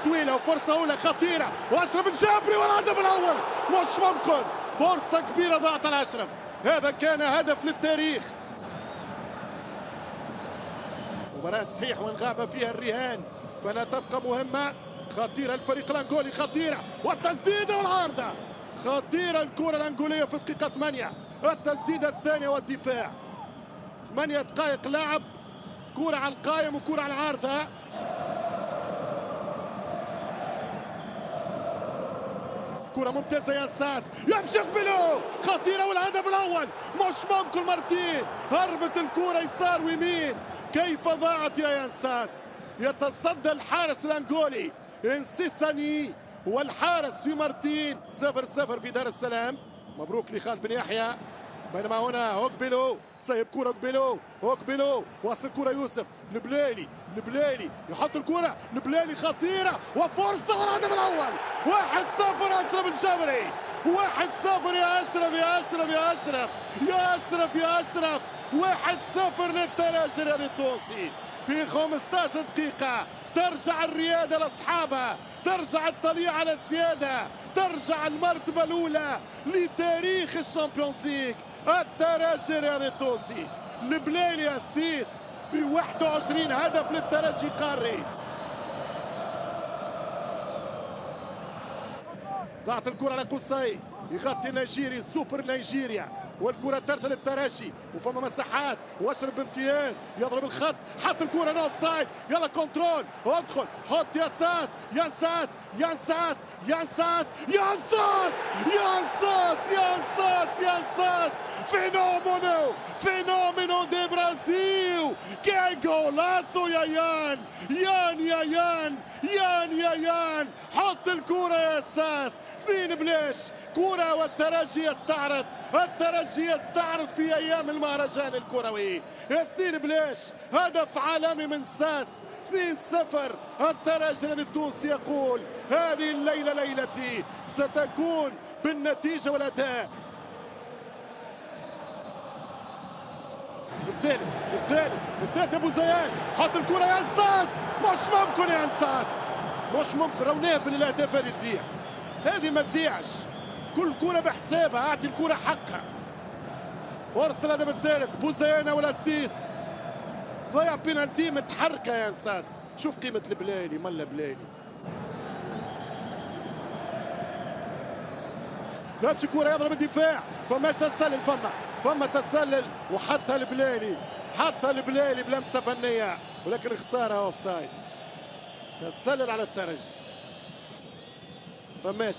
طويله وفرصه اولى خطيره، واشرف الجابري والهدف الاول. مش ممكن، فرصه كبيره ضاعت على اشرف. هذا كان هدف للتاريخ. مباراة صحيح وان غاب فيها الرهان فلا تبقى مهمة. خطيرة الفريق الأنغولي، خطيرة والتسديدة والعارضة. خطيرة الكرة الأنغولية في دقيقة 8. التسديدة الثانية والدفاع. 8 دقائق لعب، كرة على القائم وكرة على العارضة. كرة ممتازة يا ساس، يمشي قبله، خطيرة والهدف الأول. مش ممكن، مرتين هربت الكرة يسار ويمين. كيف ضاعت يا ينساس؟ يتصدى الحارس الأنغولي انسيساني والحارس في مرتين. 0-0 في دار السلام. مبروك لخالد بن يحيى. بينما هنا اوكبيلو سايب كرة اوكبيلو واصل كرة يوسف البليلي يحط الكرة البليلي، خطيرة وفرصة والهدف الأول. 1-0 أشرف الجابري. 1-0 يا أشرف. 1-0 للترجي الرياضي التونسي في 15 دقيقة. ترجع الريادة لأصحابها، ترجع الطليعة للسيادة، ترجع المرتبة الأولى لتاريخ الشامبيونز ليج. الترجي الرياضي التونسي، البليلي اسيست في 21 هدف للترجي قاري. ضاعت الكرة على قصي، يغطي النيجيري السوبر نيجيريا، والكرة ترجع للترجي وفما مساحات. واشرف بامتياز يضرب الخط، حط الكرة نوف سايد، يلا كنترول، ادخل حط ينساس. فينومينو دي برازيل. كي جولاثو يا يان. حط الكرة يا ينساس. 2 بلاش كرة والترجي يستعرض في ايام المهرجان الكروي. 2 بلاش، هدف عالمي من ساس. 2-0. الترجي التونسي يقول هذه الليلة ليلتي، ستكون بالنتيجة والأداء. الثالث ابو زيان، حط الكرة يا انساس. مش ممكن راهو نابل الاهداف هذه تضيع. هذه ما تضيعش، كل كرة بحسابها، اعطي الكرة حقها. فرصة الهدف الثالث، بوزيانة والاسيست. ضيع بينالتي متحركة يا انساس. شوف قيمة البلالي، ملا بلالي. تمشي كرة يضرب الدفاع، فماش تسلل، فما تسلل وحتى البلالي بلمسة فنية، ولكن خسارة اوف سايد. تسلل على الترجي. فماش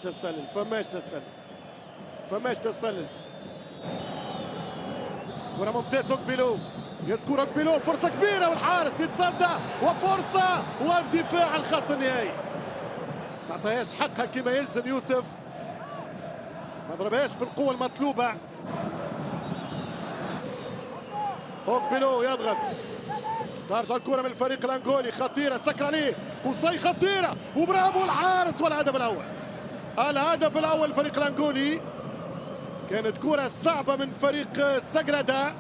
تسلل. كرة ممتازة اوكبيلو، يسكر اوكبيلو، فرصة كبيرة والحارس يتصدى، وفرصة والدفاع على الخط النهائي. ما عطاهاش حقها كما يلزم يوسف، ما ضربهاش بالقوة المطلوبة. اوكبيلو يضغط، ترجع الكرة من الفريق الأنغولي، خطيرة، سكر عليه قصي، خطيرة وبرافو الحارس. والهدف الأول الفريق الأنغولي. كانت كرة صعبة من فريق ساغرادا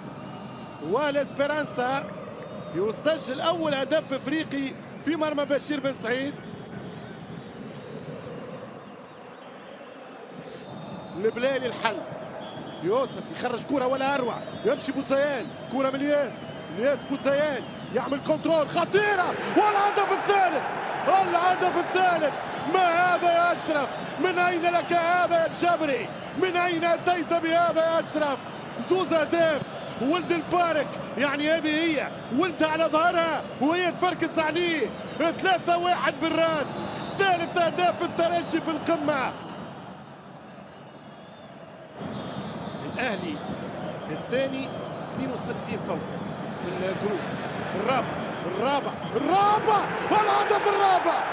والاسبيرانسا. يسجل أول هدف إفريقي في مرمى بشير بن سعيد. البلالي الحل، يوسف يخرج كرة ولا أروع، يمشي بوزيان، كرة من الياس بوزيان يعمل كنترول، خطيرة والهدف الثالث. ما هذا يا أشرف؟ من أين لك هذا يا الجابري؟ من أين أتيت بهذا يا أشرف؟ زوز أهداف، ولد البارك، يعني هذه هي ولدها على ظهرها وهي تفركس عليه. 3-1 بالراس. 3 أهداف الترجي في القمة. الأهلي الثاني 62 فوز في الجروب. الرابع الهدف الرابع.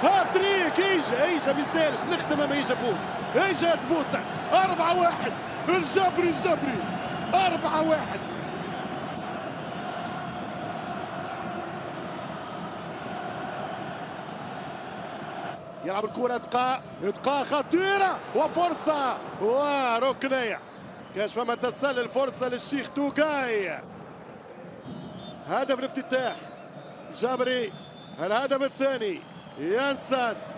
هاتريك ايجا ما يسالش، نخدم ما ايجا بوس، ايجا تبوسع. 4-1 الجبري 4-1. يلعب الكرة اتقاء خطيرة وفرصة وركنية. كاش فما تسلل، فرصة للشيخ توقاي. هدف الافتتاح جابري، الهدف الثاني يانساس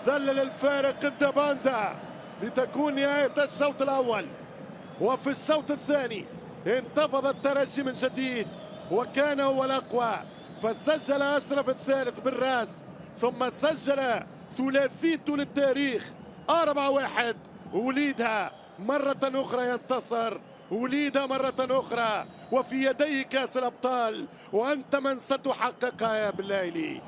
ذلل الفارق قد باندا لتكون نهاية الشوط الأول. وفي الشوط الثاني انتفض الترجي من جديد وكان هو الأقوى، فسجل أشرف الثالث بالراس، ثم سجل ثلاثيته للتاريخ 4-1. وليدها مرة أخرى ينتصر، وليدها مرة أخرى، وفي يديه كأس الأبطال، وأنت من ستحققها يا بلايلي.